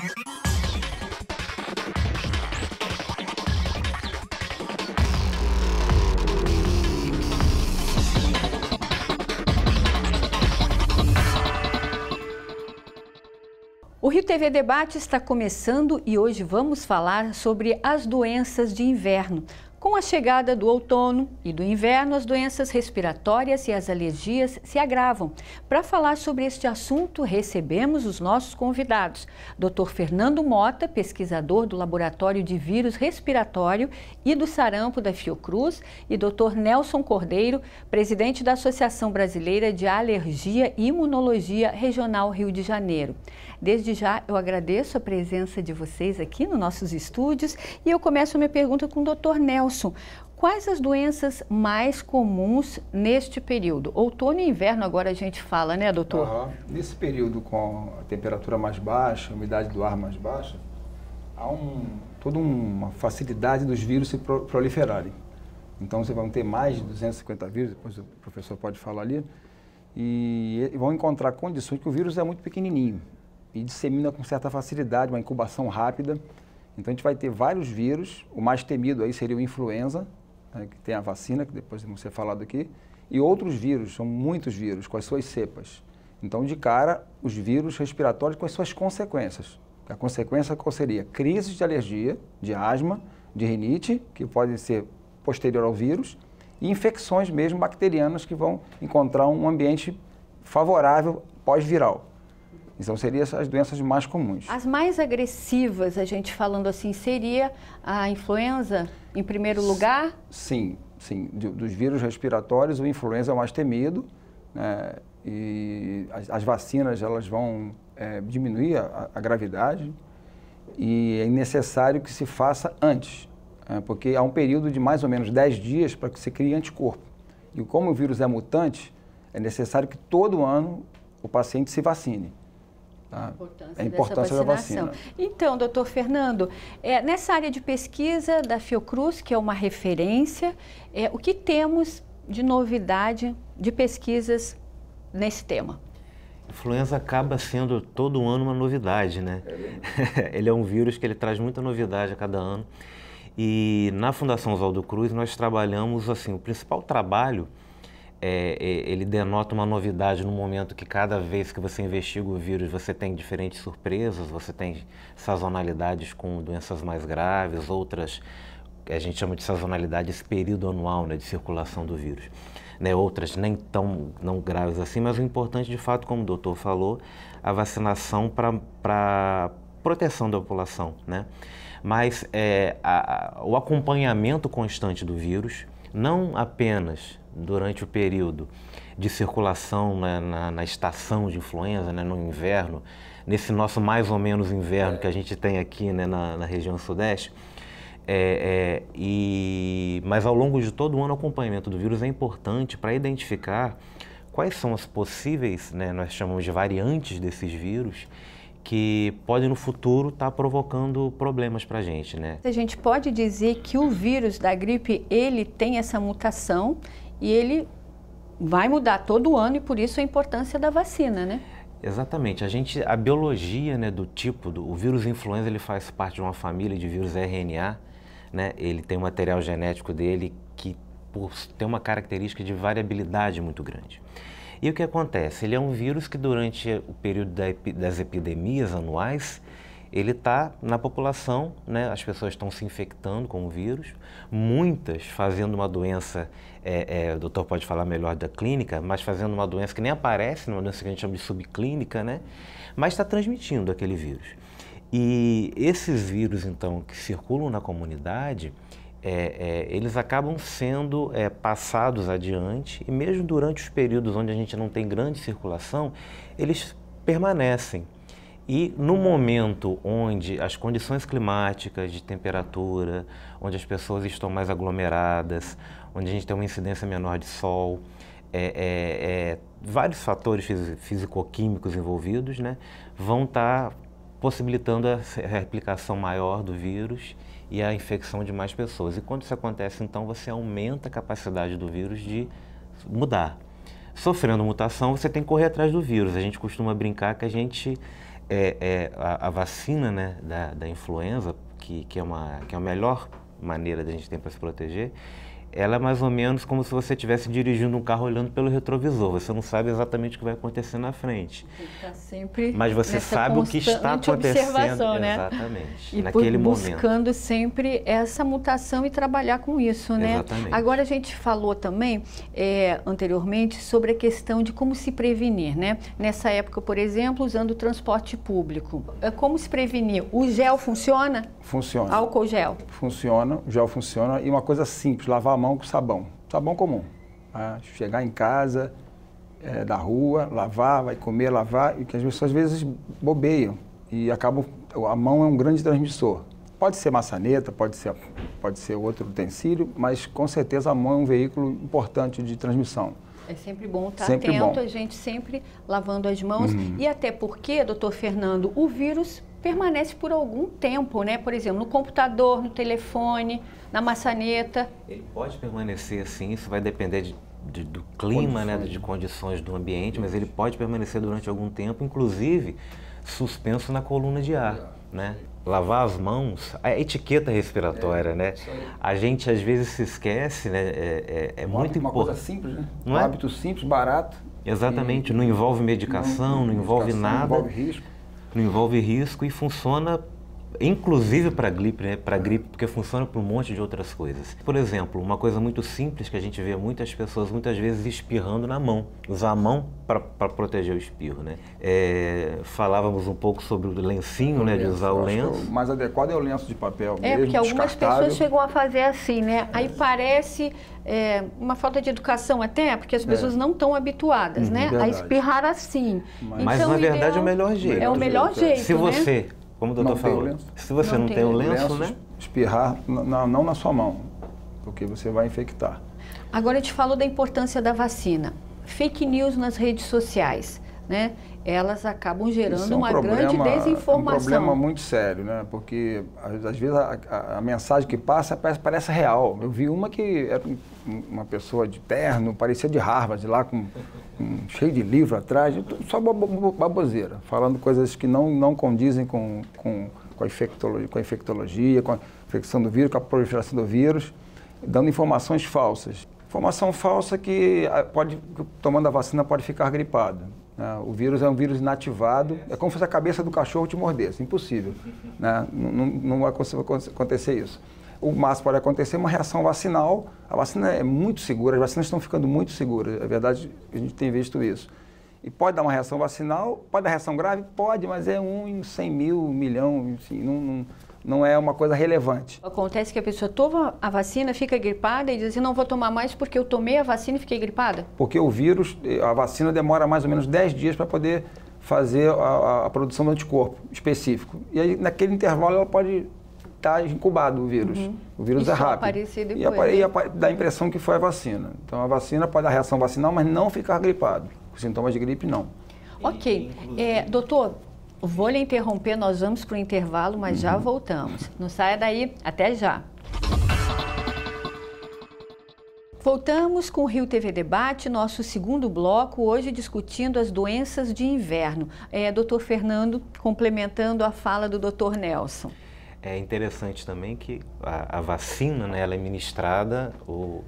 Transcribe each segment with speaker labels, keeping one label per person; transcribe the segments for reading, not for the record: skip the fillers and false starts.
Speaker 1: O Rio TV Debate está começando e hoje vamos falar sobre as doenças de inverno. Com a chegada do outono e do inverno, as doenças respiratórias e as alergias se agravam. Para falar sobre este assunto, recebemos os nossos convidados. Dr. Fernando Mota, pesquisador do Laboratório de Vírus Respiratório e do Sarampo da Fiocruz, e Dr. Nelson Cordeiro, presidente da Associação Brasileira de Alergia e Imunologia Regional Rio de Janeiro. Desde já eu agradeço a presença de vocês aqui nos nossos estúdios e eu começo a minha pergunta com o Dr. Nelson. Quais as doenças mais comuns neste período? Outono e inverno agora a gente fala, né, doutor?
Speaker 2: Nesse período com a temperatura mais baixa, a umidade do ar mais baixa, há toda uma facilidade dos vírus se proliferarem. Então, vocês vão ter mais de 250 vírus, depois o professor pode falar ali, e vão encontrar condições que o vírus é muito pequenininho e dissemina com certa facilidade, uma incubação rápida. Então, a gente vai ter vários vírus, o mais temido aí seria o influenza, né, que tem a vacina, que depois vão ser falado aqui, e outros vírus, são muitos vírus, com as suas cepas. Então, de cara, os vírus respiratórios com as suas consequências. A consequência qual seria? Crises de alergia, de asma, de rinite, que podem ser posterior ao vírus, e infecções mesmo bacterianas que vão encontrar um ambiente favorável pós-viral. Então, seriam as doenças mais comuns.
Speaker 1: As mais agressivas, a gente falando assim, seria a influenza em primeiro lugar?
Speaker 2: Sim, sim. Dos vírus respiratórios, o influenza é o mais temido, né? E as vacinas elas vão diminuir a gravidade e é necessário que se faça antes, porque há um período de mais ou menos 10 dias para que se crie anticorpo. E como o vírus é mutante, é necessário que todo ano o paciente se vacine. A importância da vacina.
Speaker 1: Então, doutor Fernando, nessa área de pesquisa da Fiocruz, que é uma referência, o que temos de novidade de pesquisas nesse tema?
Speaker 3: Influenza acaba sendo todo ano uma novidade, né? Ele é um vírus que ele traz muita novidade a cada ano. E na Fundação Oswaldo Cruz nós trabalhamos assim, o principal trabalho ele denota uma novidade no momento que cada vez que você investiga o vírus você tem diferentes surpresas, você tem sazonalidades com doenças mais graves, outras a gente chama de sazonalidade esse período anual, né, de circulação do vírus. Né, outras nem tão não graves assim, mas o importante de fato, como o doutor falou, a vacinação para proteção da população, né? Mas o acompanhamento constante do vírus, não apenas durante o período de circulação na estação de influenza, né, no inverno, nesse nosso mais ou menos inverno que a gente tem aqui, né, na região sudeste, mas ao longo de todo o ano o acompanhamento do vírus é importante para identificar quais são as possíveis, né, nós chamamos de variantes desses vírus, que podem no futuro estar provocando problemas para a gente, né?
Speaker 1: A gente pode dizer que o vírus da gripe, ele tem essa mutação e ele vai mudar todo ano e por isso a importância da vacina, né?
Speaker 3: Exatamente. A biologia, né, do tipo, o vírus influenza, ele faz parte de uma família de vírus RNA, né? Ele tem um material genético dele que tem uma característica de variabilidade muito grande. E o que acontece? Ele é um vírus que durante o período das epidemias anuais, ele está na população, né? As pessoas estão se infectando com o vírus, muitas fazendo uma doença, o doutor pode falar melhor da clínica, mas fazendo uma doença que nem aparece, uma doença que a gente chama de subclínica, né? Mas está transmitindo aquele vírus. E esses vírus, então, que circulam na comunidade, eles acabam sendo passados adiante e mesmo durante os períodos onde a gente não tem grande circulação, eles permanecem. E no momento onde as condições climáticas de temperatura, onde as pessoas estão mais aglomeradas, onde a gente tem uma incidência menor de sol, vários fatores fisicoquímicos envolvidos, né, vão estar possibilitando a replicação maior do vírus e a infecção de mais pessoas. E quando isso acontece, então, você aumenta a capacidade do vírus de mudar. Sofrendo mutação, você tem que correr atrás do vírus. A gente costuma brincar que a gente a vacina, né, da influenza, que é a melhor maneira da gente ter para se proteger, ela é mais ou menos como se você estivesse dirigindo um carro olhando pelo retrovisor. Você não sabe exatamente o que vai acontecer na frente.
Speaker 1: Tá sempre
Speaker 3: mas você sabe o que está acontecendo, né? Exatamente,
Speaker 1: e
Speaker 3: naquele
Speaker 1: buscando
Speaker 3: momento.
Speaker 1: sempre essa mutação e trabalhar com isso, né?
Speaker 3: Exatamente.
Speaker 1: Agora a gente falou também anteriormente sobre a questão de como se prevenir, né? Nessa época, por exemplo, usando o transporte público. Como se prevenir? O gel funciona?
Speaker 2: Funciona.
Speaker 1: Álcool gel?
Speaker 2: Funciona, o gel funciona. E uma coisa simples, lavar a mão com sabão. Sabão comum. Chegar em casa, da rua, lavar, vai comer, lavar. E que as pessoas às vezes bobeiam. E acabam... A mão é um grande transmissor. Pode ser maçaneta, pode ser outro utensílio, mas com certeza a mão é um veículo importante de transmissão.
Speaker 1: É sempre bom estar atento, a gente sempre lavando as mãos. E até porque, doutor Fernando, o vírus permanece por algum tempo, né? Por exemplo, no computador, no telefone, na maçaneta.
Speaker 3: Ele pode permanecer assim, isso vai depender do clima, né, de condições do ambiente, mas ele pode permanecer durante algum tempo, inclusive suspenso na coluna de ar, né? Lavar as mãos, a etiqueta respiratória, né? A gente às vezes se esquece, né? É muito importante.
Speaker 2: Uma coisa simples, né?
Speaker 3: Não
Speaker 2: um hábito simples, barato.
Speaker 3: Exatamente, não envolve medicação, não envolve nada.
Speaker 2: Não envolve risco.
Speaker 3: Não envolve risco e funciona inclusive para gripe, né? Para gripe, porque funciona para um monte de outras coisas. Por exemplo, uma coisa muito simples que a gente vê muitas pessoas muitas vezes espirrando na mão, usar a mão para proteger o espirro, né? Falávamos um pouco sobre o lencinho, né? De usar o lenço.
Speaker 2: O mais adequado é o lenço de papel mesmo,
Speaker 1: porque algumas
Speaker 2: descartável.
Speaker 1: pessoas chegam a fazer assim, né? Aí parece uma falta de educação até, porque as pessoas não estão habituadas, né?
Speaker 2: Verdade.
Speaker 1: A espirrar assim.
Speaker 3: Mas então, na verdade é o melhor jeito.
Speaker 1: É o melhor jeito,
Speaker 3: Se você, como o doutor falou, se você não tem o lenço, né?
Speaker 2: Espirrar não na sua mão, porque você vai infectar.
Speaker 1: Agora a gente falou da importância da vacina. Fake news nas redes sociais, né? Elas acabam gerando uma grande desinformação.
Speaker 2: É um problema muito sério, né? Porque às vezes a mensagem que passa parece real. Eu vi uma que era uma pessoa de terno, parecia de Harvard, lá cheio de livro atrás, só baboseira, falando coisas que não condizem com a infectologia, com a infecção do vírus, com a proliferação do vírus, dando informações falsas. Informação falsa que tomando a vacina pode ficar gripado. O vírus é um vírus inativado, é como se a cabeça do cachorro te mordesse, impossível. Né? Não vai acontecer isso. O máximo pode acontecer uma reação vacinal. A vacina é muito segura, as vacinas estão ficando muito seguras, é verdade, a gente tem visto isso. E pode dar uma reação vacinal, pode dar reação grave? Pode, mas é 1 em 100 mil, 1 milhão, enfim, não é uma coisa relevante.
Speaker 1: Acontece que a pessoa toma a vacina, fica gripada e diz assim, não vou tomar mais porque eu tomei a vacina e fiquei gripada?
Speaker 2: Porque o vírus, a vacina demora mais ou menos 10 dias para poder fazer a produção do anticorpo específico. E aí, naquele intervalo, ela pode estar incubado o vírus. O vírus é rápido.
Speaker 1: Aparecer depois,
Speaker 2: e dá a impressão que foi a vacina. Então, a vacina pode dar reação vacinal, mas não ficar gripado. Com sintomas de gripe, não.
Speaker 1: Ok. Doutor, vou lhe interromper, nós vamos para o intervalo, mas já voltamos. Não saia daí, até já. Voltamos com o Rio TV Debate, nosso segundo bloco, hoje discutindo as doenças de inverno. Doutor Fernando, complementando a fala do doutor Nelson.
Speaker 3: É interessante também que a vacina, né, ela é ministrada, o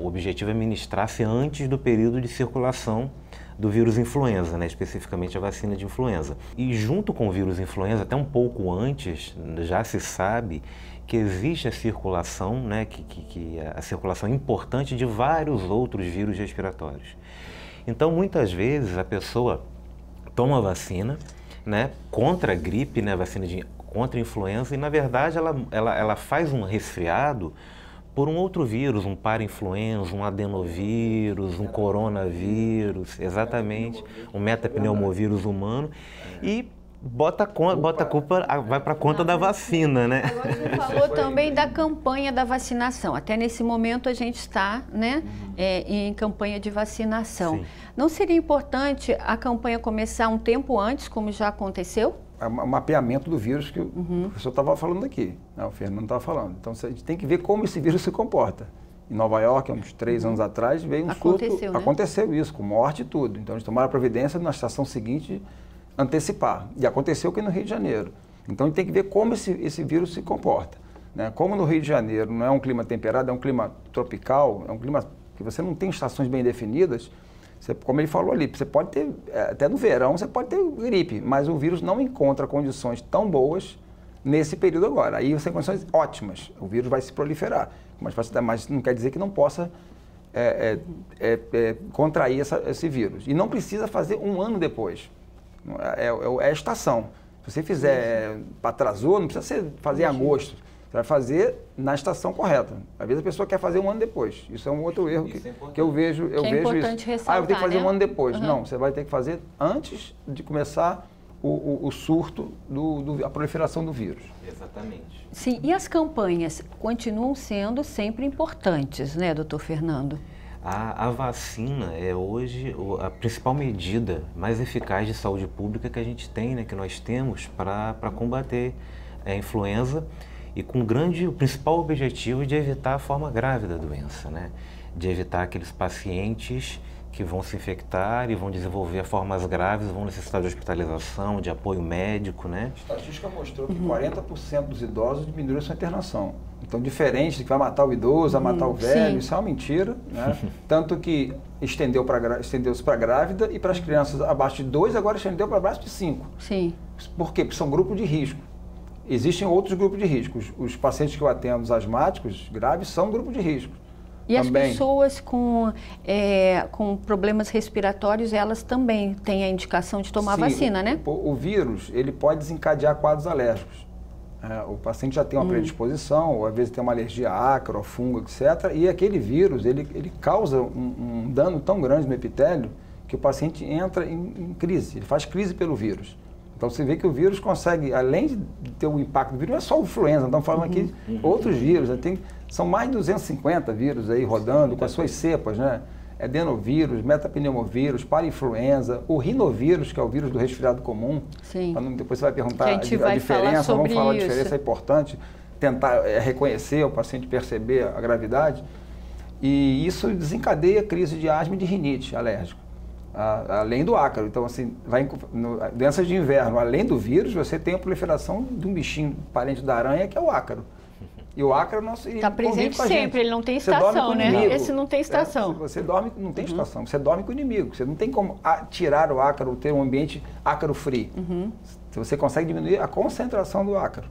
Speaker 3: objetivo é ministrar-se antes do período de circulação do vírus influenza, né, especificamente a vacina de influenza. E junto com o vírus influenza, até um pouco antes, já se sabe que existe a circulação, né, que a circulação importante de vários outros vírus respiratórios. Então, muitas vezes, a pessoa toma a vacina, né, contra a gripe, né, vacina contra a influenza, e na verdade ela faz um resfriado por um outro vírus, um parainfluenza, um adenovírus, um coronavírus, exatamente, um metapneumovírus humano, e bota a culpa, vai para a conta da vacina, né?
Speaker 1: Agora você falou também da campanha da vacinação. Até nesse momento a gente está, né, em campanha de vacinação.
Speaker 3: Sim.
Speaker 1: Não seria importante a campanha começar um tempo antes, como já aconteceu?
Speaker 2: É um mapeamento do vírus que o professor estava falando aqui, né? O Fernando estava falando. Então, a gente tem que ver como esse vírus se comporta. Em Nova York, há uns 3 anos atrás, veio um surto.
Speaker 1: Né?
Speaker 2: Aconteceu isso, com morte e tudo. Então, eles tomaram a providência na estação seguinte antecipar. E aconteceu aqui no Rio de Janeiro. Então, a gente tem que ver como esse vírus se comporta, né? Como no Rio de Janeiro não é um clima temperado, é um clima tropical, é um clima que você não tem estações bem definidas, você, como ele falou ali, você pode ter, até no verão, você pode ter gripe, mas o vírus não encontra condições tão boas nesse período agora. Aí você tem condições ótimas, o vírus vai se proliferar, mas não quer dizer que não possa contrair esse vírus. E não precisa fazer um ano depois, é a estação. Se você fizer atrasou, não precisa fazer em agosto. Você vai fazer na estação correta. Às vezes a pessoa quer fazer um ano depois. Isso é um outro erro que eu vejo.
Speaker 1: É importante
Speaker 2: isso.
Speaker 1: Ressaltar,
Speaker 2: eu vou ter que fazer
Speaker 1: né?
Speaker 2: um ano depois.
Speaker 1: Uhum.
Speaker 2: Não, você vai ter que fazer antes de começar o surto, a proliferação do vírus.
Speaker 3: Exatamente.
Speaker 1: Sim, e as campanhas continuam sendo sempre importantes, né, doutor Fernando?
Speaker 3: A vacina é hoje a principal medida mais eficaz de saúde pública que a gente tem, né, que nós temos para combater a influenza e com o principal objetivo de evitar a forma grave da doença, né? De evitar aqueles pacientes que vão se infectar e vão desenvolver formas graves, vão necessitar de hospitalização, de apoio médico, né?
Speaker 2: A estatística mostrou que 40% dos idosos diminuíram sua internação. Então, diferente de que vai matar o idoso, vai matar o velho, isso é uma mentira, né? Tanto que estendeu-se para a grávida e para as crianças abaixo de 2, agora estendeu para abaixo de 5.
Speaker 1: Sim.
Speaker 2: Por quê? Porque são grupos de risco. Existem outros grupos de risco. Os pacientes que eu atendo, os asmáticos graves, são grupo de risco.
Speaker 1: E
Speaker 2: também.
Speaker 1: As pessoas com problemas respiratórios, elas também têm a indicação de tomar vacina, né?
Speaker 2: O vírus, ele pode desencadear quadros alérgicos. O paciente já tem uma predisposição, ou às vezes tem uma alergia a ácaro, a fungo, etc. E aquele vírus, ele causa um dano tão grande no epitélio que o paciente entra em crise, ele faz crise pelo vírus. Então você vê que o vírus consegue, além de ter o impacto do vírus, não é só o influenza, estamos falando aqui outros vírus, né? São mais de 250 vírus aí rodando com as suas cepas, né? Adenovírus, metapneumovírus, parainfluenza, o rinovírus, que é o vírus do resfriado comum.
Speaker 1: Sim.
Speaker 2: Depois você vai perguntar a
Speaker 1: diferença,
Speaker 2: vamos falar a diferença, é importante tentar reconhecer, o paciente perceber a gravidade. E isso desencadeia crise de asma e de rinite alérgico. Além do ácaro. Então, assim, doenças de inverno, além do vírus, você tem a proliferação de um bichinho parente da aranha, que é o ácaro. E o ácaro
Speaker 1: está presente sempre, ele não tem estação, né? Esse não tem estação.
Speaker 2: Você dorme, não tem estação, você dorme com o inimigo. Você não tem como tirar o ácaro, ter um ambiente ácaro-free. Você consegue diminuir a concentração do ácaro.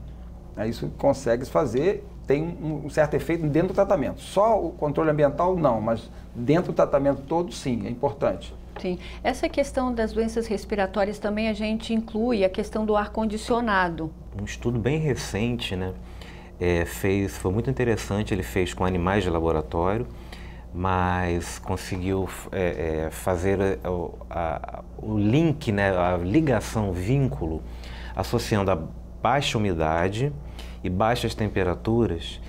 Speaker 2: Isso consegue fazer, tem um certo efeito dentro do tratamento. Só o controle ambiental, não, mas dentro do tratamento todo, sim, é importante.
Speaker 1: Sim. Essa questão das doenças respiratórias também a gente inclui a questão do ar-condicionado.
Speaker 3: Um estudo bem recente, né? Foi muito interessante, ele fez com animais de laboratório, mas conseguiu fazer o link, né? A ligação, o vínculo, associando a baixa umidade e baixas temperaturas,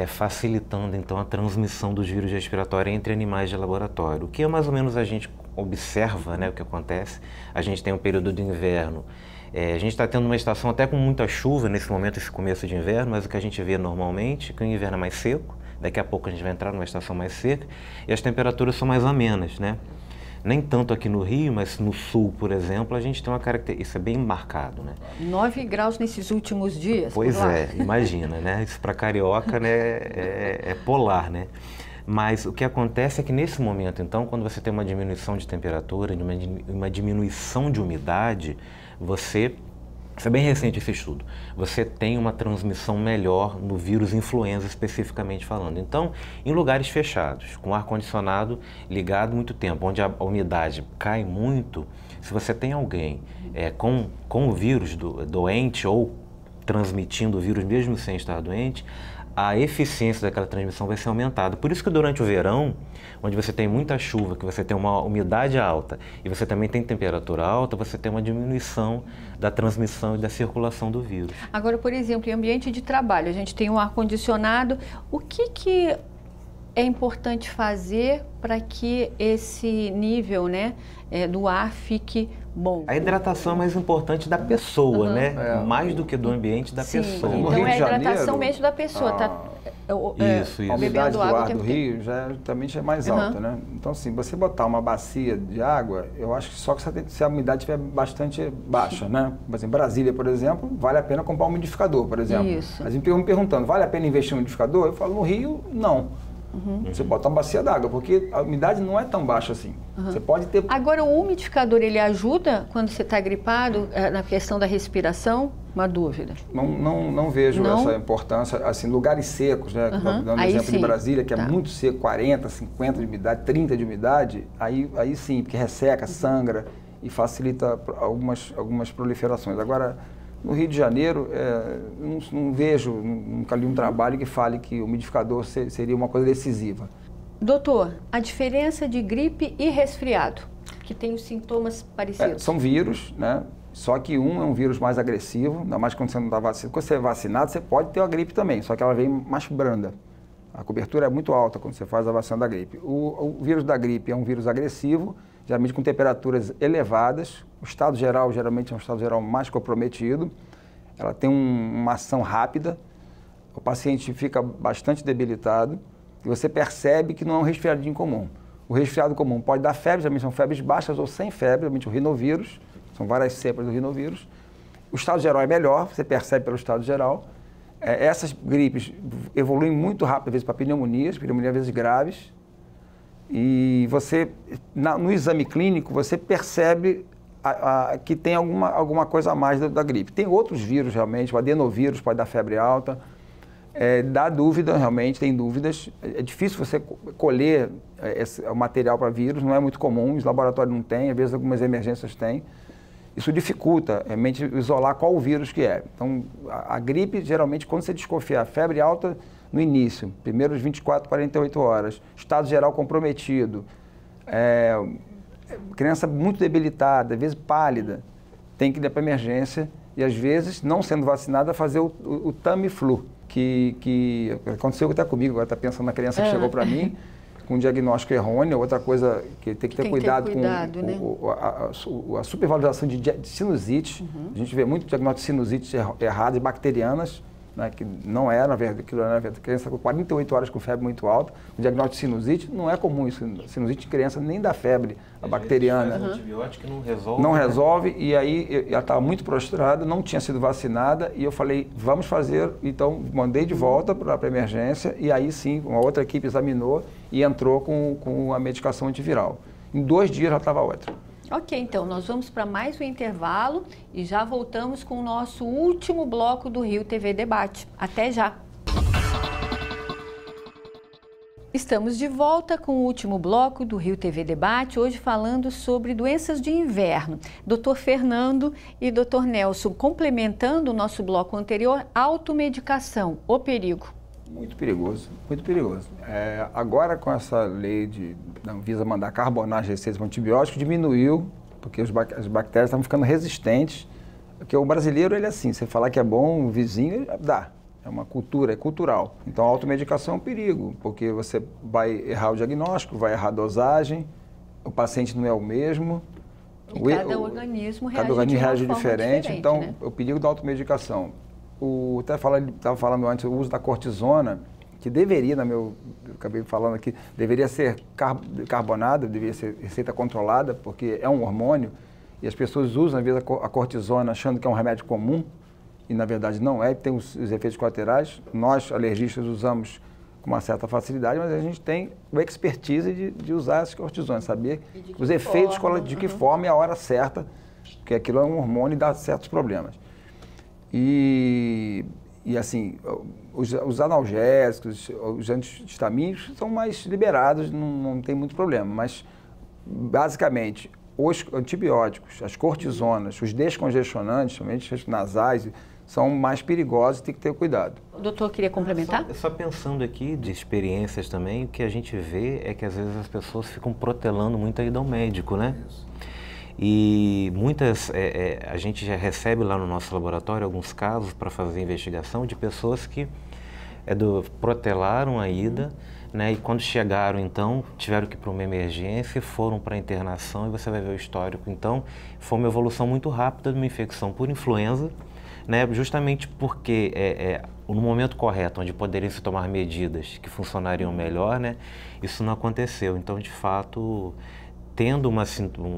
Speaker 3: facilitando então a transmissão dos vírus respiratórios entre animais de laboratório. O que mais ou menos a gente observa, né, o que acontece? A gente tem um período de inverno, a gente está tendo uma estação até com muita chuva nesse momento, esse começo de inverno, mas o que a gente vê normalmente é que o inverno é mais seco, daqui a pouco a gente vai entrar numa estação mais seca e as temperaturas são mais amenas, né? Nem tanto aqui no Rio, mas no sul, por exemplo, a gente tem uma característica, isso é bem marcado, né?
Speaker 1: 9 graus nesses últimos dias.
Speaker 3: Pois imagina, né? Isso para carioca, né, é polar, né? Mas o que acontece é que nesse momento, então, quando você tem uma diminuição de temperatura, uma diminuição de umidade, isso é bem recente esse estudo, você tem uma transmissão melhor no vírus influenza especificamente falando. Então, em lugares fechados, com ar-condicionado ligado muito tempo, onde a umidade cai muito, se você tem alguém com o vírus doente ou transmitindo o vírus mesmo sem estar doente, a eficiência daquela transmissão vai ser aumentada. Por isso que durante o verão, onde você tem muita chuva, que você tem uma umidade alta e você também tem temperatura alta, você tem uma diminuição da transmissão e da circulação do vírus.
Speaker 1: Agora, por exemplo, em ambiente de trabalho, a gente tem um ar-condicionado, o que é importante fazer para que esse nível, né, do ar fique bom?
Speaker 3: A hidratação é mais importante da pessoa, né? Mais do que do ambiente da pessoa.
Speaker 1: Então é a hidratação mesmo da pessoa, tá?
Speaker 3: Isso.
Speaker 2: A umidade do ar do rio também é mais alta, né? Então, assim, você botar uma bacia de água, eu acho que só que se a umidade estiver bastante baixa, né? Mas em Brasília, por exemplo, vale a pena comprar um umidificador, por exemplo.
Speaker 1: Isso.
Speaker 2: Mas me perguntando, vale a pena investir em um umidificador? Eu falo, no Rio, não. Você bota uma bacia d'água, porque a umidade não é tão baixa assim. Você pode ter...
Speaker 1: Agora, o umidificador, ele ajuda quando você está gripado, na questão da respiração? Uma dúvida.
Speaker 2: Não vejo essa importância, assim, lugares secos, né? Dando exemplo de Brasília, que é muito seco, 40, 50 de umidade, 30 de umidade, aí sim, porque resseca, sangra e facilita algumas proliferações. Agora, no Rio de Janeiro, não vejo, nunca li um trabalho que fale que o umidificador seria uma coisa decisiva.
Speaker 1: Doutor, a diferença de gripe e resfriado, que tem os sintomas parecidos?
Speaker 2: São vírus, né? Só que um é um vírus mais agressivo, ainda mais quando você não está vacinado. Quando você é vacinado, você pode ter a gripe também, só que ela vem mais branda. A cobertura é muito alta quando você faz a vacina da gripe. O vírus da gripe é um vírus agressivo, geralmente com temperaturas elevadas. O estado geral, geralmente, é um estado geral mais comprometido. Ela tem uma ação rápida. O paciente fica bastante debilitado e você percebe que não é um resfriadinho comum. O resfriado comum pode dar febre, geralmente são febres baixas ou sem febre, geralmente o rinovírus. São várias cepas do rinovírus. O estado geral é melhor, você percebe pelo estado geral. Essas gripes evoluem muito rápido, às vezes, para pneumonias às vezes graves. E você, no exame clínico, você percebe que tem alguma coisa a mais da gripe. Tem outros vírus, realmente, o adenovírus pode dar febre alta. Dá dúvida, realmente, tem dúvidas. É difícil você colher o material para vírus, não é muito comum, os laboratórios não têm, às vezes algumas emergências têm. Isso dificulta realmente isolar qual o vírus que é. Então, a gripe, geralmente, quando você desconfia, febre alta no início, primeiros 24, 48 horas, estado geral comprometido, criança muito debilitada, às vezes pálida, tem que ir para emergência e, às vezes, não sendo vacinada, fazer o Tamiflu, que aconteceu até comigo, agora está pensando na criança que chegou para mim, com um diagnóstico errôneo. Outra coisa que tem que ter cuidado com a supervalorização de sinusite. A gente vê muito diagnóstico de sinusite errado e bacterianas, né, que não é, na verdade, criança com 48 horas com febre muito alta. O diagnóstico de sinusite não é comum isso. Sinusite em criança nem dá febre, a bacteriana.
Speaker 3: Faz antibiótico que não resolve.
Speaker 2: Não resolve, e aí ela estava muito prostrada, não tinha sido vacinada, e eu falei, vamos fazer. Então, mandei de volta para a emergência, e aí sim, uma outra equipe examinou e entrou com a medicação antiviral. Em 2 dias já estava ótimo.
Speaker 1: Ok, então, nós vamos para mais um intervalo e já voltamos com o nosso último bloco do Rio TV Debate. Até já! Estamos de volta com o último bloco do Rio TV Debate, hoje falando sobre doenças de inverno. Dr. Fernando e Dr. Nelson, complementando o nosso bloco anterior, automedicação, o perigo.
Speaker 2: Muito perigoso, muito perigoso. Agora, com essa lei da Anvisa mandar carbonar as receitas com antibióticos, diminuiu, porque as bactérias estavam ficando resistentes. Porque o brasileiro, ele é assim, você falar que é bom, o vizinho, dá. É uma cultura, é cultural. Então, a automedicação é um perigo, porque você vai errar o diagnóstico, vai errar a dosagem, o paciente não é o mesmo.
Speaker 1: E cada organismo
Speaker 2: reage diferente. Então,
Speaker 1: né?
Speaker 2: O perigo da automedicação. Até estava falando antes, o uso da cortisona, que deveria, eu acabei falando aqui, deveria ser carbonada, deveria ser receita controlada, porque é um hormônio, e as pessoas usam, às vezes, a cortisona achando que é um remédio comum, e na verdade não é, tem os efeitos colaterais. Nós, alergistas, usamos com uma certa facilidade, mas a gente tem a expertise de usar as cortisonas, saber os efeitos, de que forma e a hora certa, porque aquilo é um hormônio e dá certos problemas. E assim, os analgésicos, os antihistamínicos são mais liberados, não tem muito problema, mas basicamente os antibióticos, as cortisonas, os descongestionantes, somente nasais, são mais perigosos e tem que ter cuidado.
Speaker 1: O doutor queria complementar?
Speaker 3: Só pensando aqui de experiências também, o que a gente vê é que às vezes as pessoas ficam protelando muito a ida ao médico, né? Isso. E muitas, a gente já recebe lá no nosso laboratório alguns casos para fazer investigação de pessoas que protelaram a ida, né? E quando chegaram, então, tiveram que ir para uma emergência, foram para a internação e você vai ver o histórico. Então, foi uma evolução muito rápida de uma infecção por influenza, né? Justamente porque no momento correto, onde poderiam se tomar medidas que funcionariam melhor, né? Isso não aconteceu. Então, de fato, tendo uma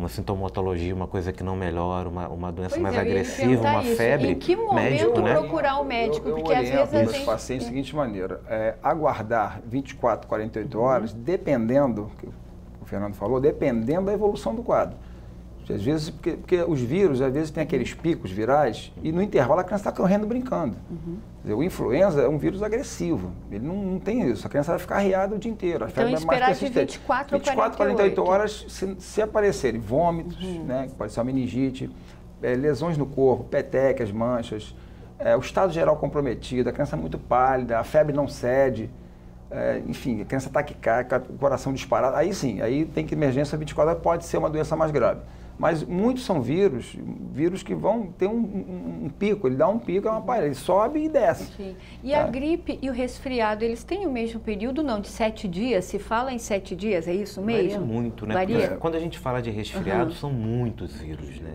Speaker 3: sintomatologia, uma coisa que não melhora, uma doença mais agressiva, uma febre,
Speaker 1: em que momento
Speaker 3: médico, né?
Speaker 1: procurar o médico? Porque às vezes a gente...
Speaker 2: pacientes da seguinte maneira, aguardar 24, 48 horas, dependendo, que o Fernando falou, dependendo da evolução do quadro. Às vezes, porque os vírus, às vezes, tem aqueles picos virais e no intervalo a criança está correndo brincando. Quer dizer, o influenza é um vírus agressivo, ele não tem isso, a criança vai ficar arriada o dia inteiro.
Speaker 1: Então, esperar de 24 a
Speaker 2: 48 horas, se aparecerem vômitos, né, pode ser uma meningite, lesões no corpo, petecas, manchas, o estado geral comprometido, a criança é muito pálida, a febre não cede, enfim, a criança taquicárdica, o coração disparado, aí sim, aí tem que emergência 24 horas, pode ser uma doença mais grave. Mas muitos são vírus que vão ter um pico, ele dá um pico, é uma palha, ele sobe e desce.
Speaker 1: Sim. E a gripe e o resfriado, eles têm o mesmo período, não? De 7 dias? Se fala em 7 dias, é isso mesmo?
Speaker 3: Varia muito, né?
Speaker 1: Varia?
Speaker 3: Quando a gente fala de resfriado, são muitos vírus, né?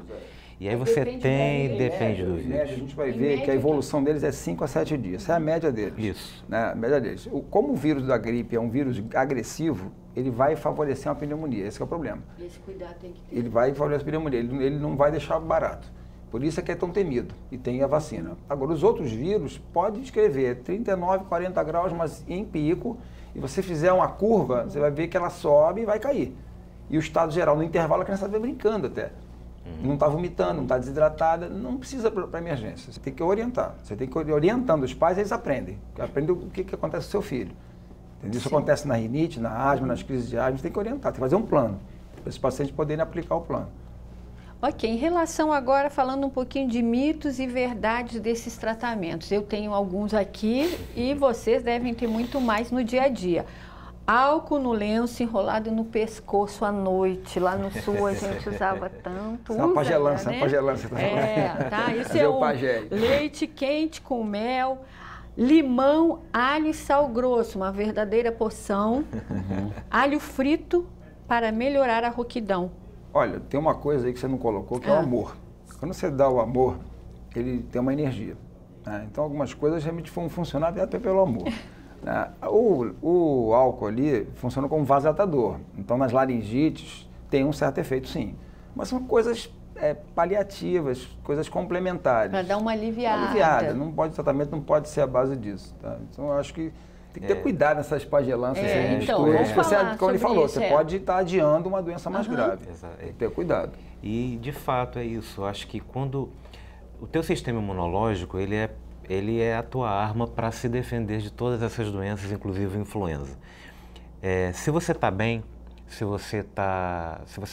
Speaker 3: E aí você depende do vírus.
Speaker 2: A gente vai ver que a evolução deles é 5 a 7 dias. Essa é a média deles.
Speaker 3: Isso.
Speaker 2: Né? A média deles. Como o vírus da gripe é um vírus agressivo, ele vai favorecer uma pneumonia. Esse é o problema.
Speaker 1: Esse cuidado tem que ter.
Speaker 2: Ele vai favorecer a pneumonia. Ele não vai deixar barato. Por isso é que é tão temido. E tem a vacina. Agora, os outros vírus, pode escrever 39, 40 graus, mas em pico. E você fizer uma curva, você vai ver que ela sobe e vai cair. E o estado geral, no intervalo, a criança vai brincando até. Não está vomitando, não está desidratada, não precisa para emergência. Você tem que orientar. Você tem que ir orientando os pais, eles aprendem. Aprendem o que acontece com o seu filho. Entendeu? Isso acontece na rinite, na asma, nas crises de asma, você tem que orientar, tem que fazer um plano, para esses pacientes poderem aplicar o plano.
Speaker 1: Ok, em relação agora, falando um pouquinho de mitos e verdades desses tratamentos. Eu tenho alguns aqui e vocês devem ter muito mais no dia a dia. Álcool no lenço enrolado no pescoço à noite. Lá no sul a gente usava tanto.
Speaker 2: Isso é uma pagelança,
Speaker 1: né?
Speaker 2: pagelança.
Speaker 1: Tá? Isso é o leite quente com mel, limão, alho e sal grosso, uma verdadeira poção. Alho frito para melhorar a rouquidão.
Speaker 2: Olha, tem uma coisa aí que você não colocou, que é o amor. Quando você dá o amor, ele tem uma energia. Né? Então algumas coisas realmente vão funcionar até pelo amor. O álcool ali funciona como vasodilatador, então nas laringites tem um certo efeito sim, mas são coisas paliativas, coisas complementares.
Speaker 1: Para dar uma aliviada.
Speaker 2: O tratamento não pode ser a base disso. Tá? Então eu acho que tem que ter cuidado nessas pagelanças.
Speaker 1: Então, vamos falar
Speaker 2: como ele falou,
Speaker 1: isso,
Speaker 2: você pode estar adiando uma doença mais grave. Tem que ter cuidado.
Speaker 3: E de fato é isso, eu acho que quando o teu sistema imunológico, ele é a tua arma para se defender de todas essas doenças, inclusive a influenza. Se você está bem, se você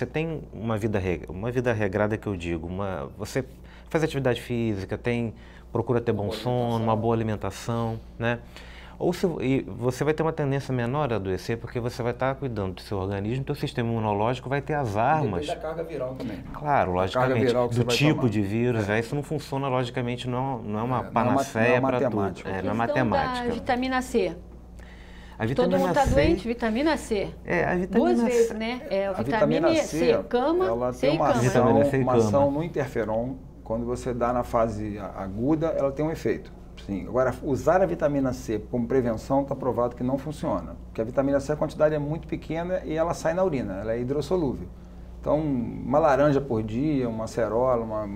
Speaker 3: tem uma vida regrada que eu digo, você faz atividade física, procura ter bom sono, uma boa alimentação, né? E você vai ter uma tendência menor a adoecer, porque você vai estar cuidando do seu organismo, do seu sistema imunológico vai ter as armas.
Speaker 2: E da carga viral também.
Speaker 3: Claro, logicamente, do tipo de vírus, isso não funciona, logicamente, não é uma panaceia para tudo. Não é matemática.
Speaker 1: Da vitamina C.
Speaker 3: A vitamina
Speaker 1: Todo mundo está doente, vitamina C.
Speaker 3: A vitamina
Speaker 1: 2 vezes, né?
Speaker 2: A vitamina C,
Speaker 1: cama,
Speaker 2: ela
Speaker 1: C
Speaker 2: tem
Speaker 1: e cama.
Speaker 2: uma ação no interferon. Quando você dá na fase aguda, ela tem um efeito. Sim. Agora, usar a vitamina C como prevenção está provado que não funciona. Porque a vitamina C, a quantidade é muito pequena e ela sai na urina, ela é hidrossolúvel. Então, uma laranja por dia, uma acerola,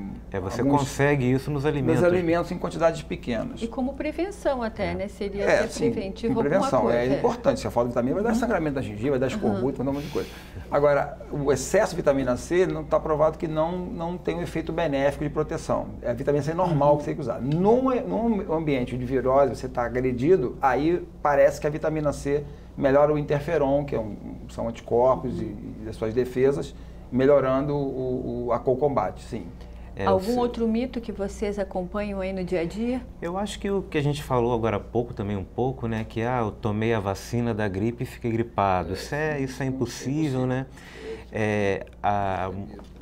Speaker 3: você consegue isso nos alimentos.
Speaker 2: Nos alimentos em quantidades pequenas.
Speaker 1: E como prevenção até, né? Seria preventivo
Speaker 2: como prevenção.
Speaker 1: Alguma coisa.
Speaker 2: É importante, se a falta de vitamina vai dar sangramento da gengiva, vai dar escorbuto, vai dar um monte de coisa. Agora, o excesso de vitamina C não está provado que não tem um efeito benéfico de proteção. É a vitamina C normal que você tem que usar. Num ambiente de virose, você está agredido, aí parece que a vitamina C melhora o interferon, que são anticorpos e as suas defesas, melhorando a combate, sim.
Speaker 1: Algum outro mito que vocês acompanham aí no dia a dia?
Speaker 3: Eu acho que o que a gente falou agora há pouco também um pouco, né, que eu tomei a vacina da gripe e fiquei gripado. Isso é impossível, né?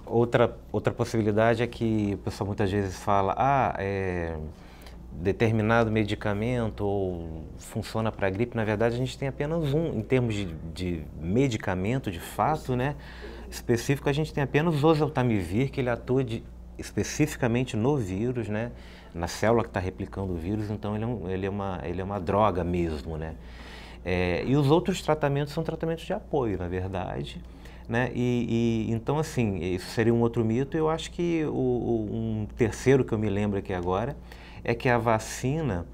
Speaker 3: Outra possibilidade é que o pessoal muitas vezes fala, determinado medicamento ou funciona para a gripe, na verdade a gente tem apenas um, em termos de medicamento de fato, né, específico, a gente tem apenas o oseltamivir, que ele atua especificamente no vírus, né, na célula que está replicando o vírus, então ele é uma droga mesmo, né. E os outros tratamentos são tratamentos de apoio, na verdade, né, então assim, isso seria um outro mito. Eu acho que um terceiro que eu me lembro aqui agora é que a vacina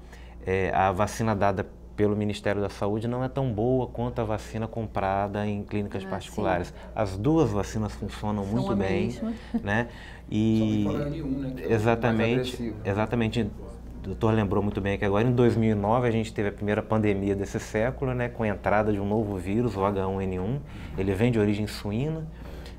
Speaker 3: dada pelo Ministério da Saúde não é tão boa quanto a vacina comprada em clínicas particulares. Sim. As duas vacinas funcionam muito bem, né? E
Speaker 2: só N1, né?
Speaker 3: exatamente. O doutor lembrou muito bem que agora em 2009 a gente teve a primeira pandemia desse século, né? Com a entrada de um novo vírus, o H1N1. Ele vem de origem suína,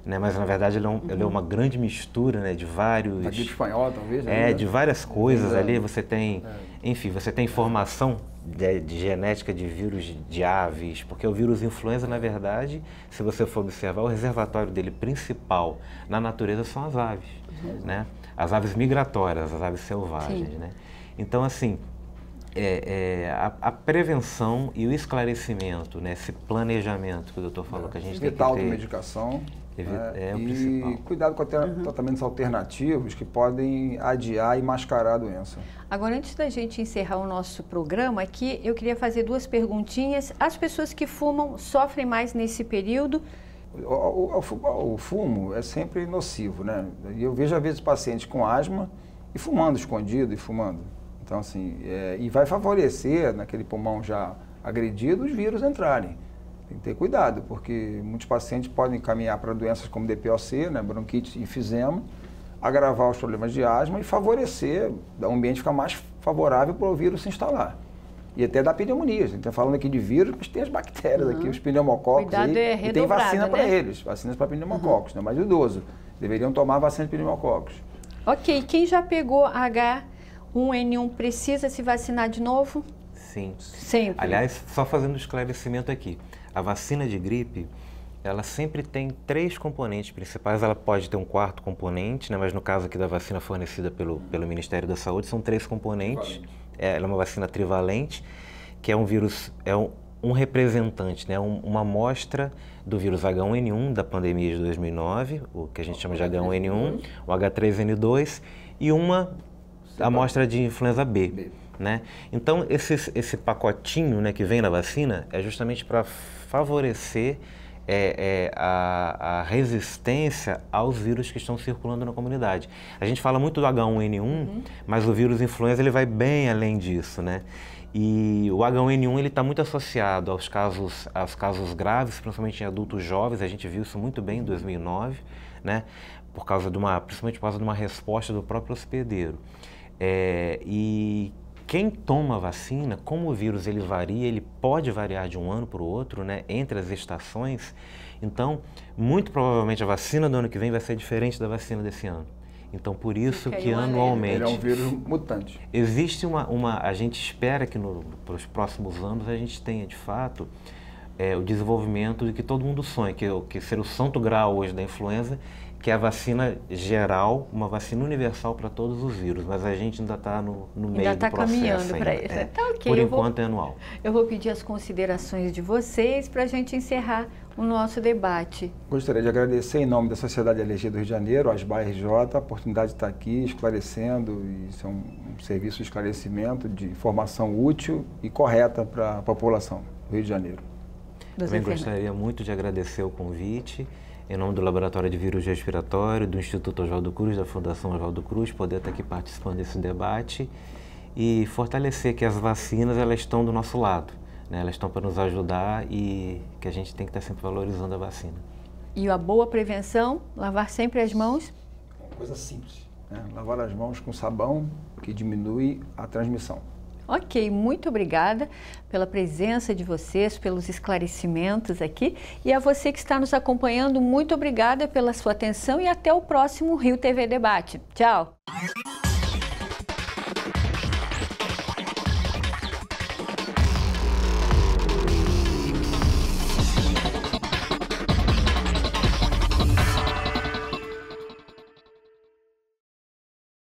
Speaker 3: né, mas na verdade ele é uma grande mistura, né, de vários...
Speaker 2: A gripe espanhola, talvez? Né?
Speaker 3: De várias coisas ali. Você tem, enfim, você tem informação de genética de vírus de aves, porque o vírus influenza, na verdade, se você for observar, o reservatório dele principal na natureza são as aves, né? As aves migratórias, as aves selvagens, né? Então, assim, a prevenção e o esclarecimento, né, esse planejamento que o doutor falou que a gente tem que ter...
Speaker 2: automedicação.
Speaker 3: O principal.
Speaker 2: E cuidado com tratamentos alternativos que podem adiar e mascarar a doença.
Speaker 1: Agora, antes da gente encerrar o nosso programa aqui, eu queria fazer duas perguntinhas. As pessoas que fumam sofrem mais nesse período?
Speaker 2: O fumo é sempre nocivo, né? E eu vejo às vezes pacientes com asma e fumando escondido e fumando. Então, assim, e vai favorecer naquele pulmão já agredido os vírus entrarem. Tem que ter cuidado, porque muitos pacientes podem caminhar para doenças como DPOC, né, bronquite e enfisema, agravar os problemas de asma e favorecer, o ambiente ficar mais favorável para o vírus se instalar. E até da pneumonia. A gente está falando aqui de vírus, mas tem as bactérias aqui, os pneumococos.
Speaker 1: Cuidado,
Speaker 2: e tem vacina para eles, vacinas para pneumococos, né, mas o idoso deveriam tomar vacina de pneumococos.
Speaker 1: Ok, quem já pegou H1N1 precisa se vacinar de novo?
Speaker 3: Sim.
Speaker 1: Sempre.
Speaker 3: Aliás, só fazendo um esclarecimento aqui. A vacina de gripe, ela sempre tem 3 componentes principais. Ela pode ter um 4º componente, né? Mas no caso aqui da vacina fornecida pelo Ministério da Saúde, são 3 componentes. Ela é uma vacina trivalente, que é um vírus, um representante, né? Uma amostra do vírus H1N1 da pandemia de 2009, o que a gente chama de H1N1, o H3N2 e uma amostra de influenza B. Né? Então, esse pacotinho, né, que vem na vacina é justamente para favorecer a resistência aos vírus que estão circulando na comunidade. A gente fala muito do H1N1, mas o vírus influenza ele vai bem além disso, né? E o H1N1 ele está muito associado aos casos graves, principalmente em adultos jovens. A gente viu isso muito bem em 2009, né? Principalmente por causa de uma resposta do próprio hospedeiro. E quem toma vacina, como o vírus ele varia, ele pode variar de um ano para o outro, né, entre as estações. Então, muito provavelmente a vacina do ano que vem vai ser diferente da vacina desse ano. Então, por isso que anualmente...
Speaker 2: Ele é um vírus mutante.
Speaker 3: Existe a gente espera que para os próximos anos a gente tenha, de fato, o desenvolvimento de que todo mundo sonha, que seria o santo grau hoje da influenza, que é a vacina geral, uma vacina universal para todos os vírus, mas a gente ainda está no meio do processo. Ainda está caminhando para isso.
Speaker 1: Tá, okay.
Speaker 3: Por enquanto é anual.
Speaker 1: Eu vou pedir as considerações de vocês para a gente encerrar o nosso debate.
Speaker 2: Gostaria de agradecer em nome da Sociedade de Alergia do Rio de Janeiro, a ASBA RJ, a oportunidade de estar aqui esclarecendo, e isso é um serviço de esclarecimento, de informação útil e correta para a população do Rio de Janeiro.
Speaker 3: Também gostaria muito de agradecer o convite. Em nome do Laboratório de Vírus Respiratório, do Instituto Oswaldo Cruz, da Fundação Oswaldo Cruz, poder estar aqui participando desse debate e fortalecer que as vacinas elas estão do nosso lado, né? Elas estão para nos ajudar e que a gente tem que estar sempre valorizando a vacina.
Speaker 1: E a boa prevenção, lavar sempre as mãos?
Speaker 2: Uma coisa simples, né? Lavar as mãos com sabão, que diminui a transmissão.
Speaker 1: Ok, muito obrigada pela presença de vocês, pelos esclarecimentos aqui. E a você que está nos acompanhando, muito obrigada pela sua atenção e até o próximo Rio TV Debate. Tchau!